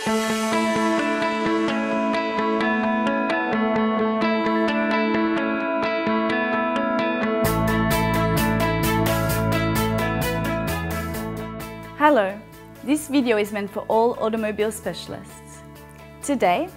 Hello, this video is meant for all automobile specialists. Today,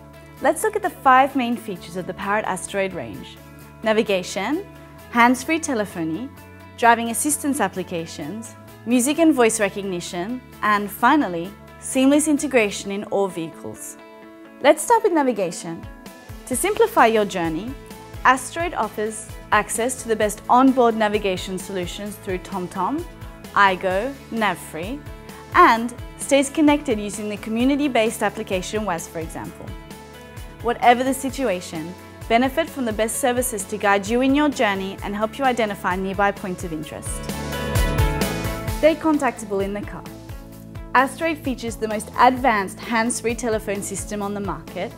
let's look at the 5 main features of the Parrot Asteroid range: navigation, hands-free telephony, driving assistance applications, music and voice recognition, and finally, seamless integration in all vehicles. Let's start with navigation. To simplify your journey, Asteroid offers access to the best onboard navigation solutions through TomTom, iGo, NavFree, and stays connected using the community-based application wifree, for example. Whatever the situation, benefit from the best services to guide you in your journey and help you identify nearby points of interest. Stay contactable in the car. Asteroid features the most advanced hands-free telephone system on the market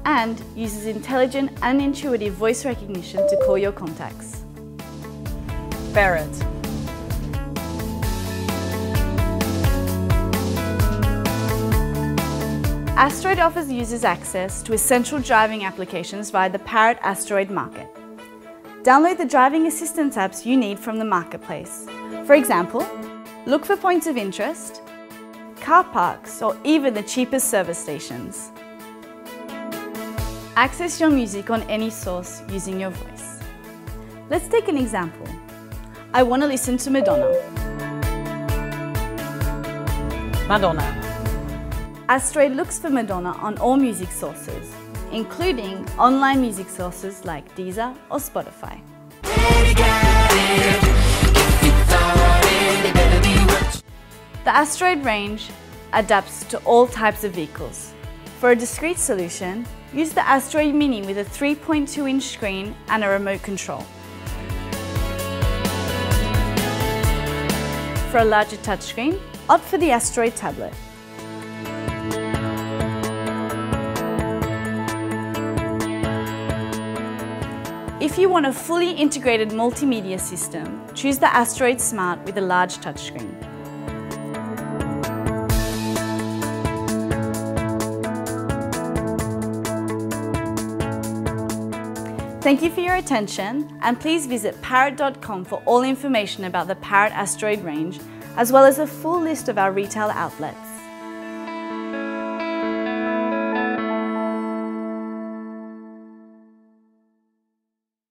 and uses intelligent and intuitive voice recognition to call your contacts. Parrot. Asteroid offers users access to essential driving applications via the Parrot Asteroid Market. Download the driving assistance apps you need from the marketplace. For example, look for points of interest, car parks, or even the cheapest service stations. Access your music on any source using your voice. Let's take an example. I want to listen to Madonna. Madonna. Asteroid looks for Madonna on all music sources, including online music sources like Deezer or Spotify. The Asteroid range adapts to all types of vehicles. For a discrete solution, use the Asteroid Mini with a 3.2-inch screen and a remote control. For a larger touchscreen, opt for the Asteroid tablet. If you want a fully integrated multimedia system, choose the Asteroid Smart with a large touchscreen. Thank you for your attention, and please visit parrot.com for all information about the Parrot Asteroid range, as well as a full list of our retail outlets.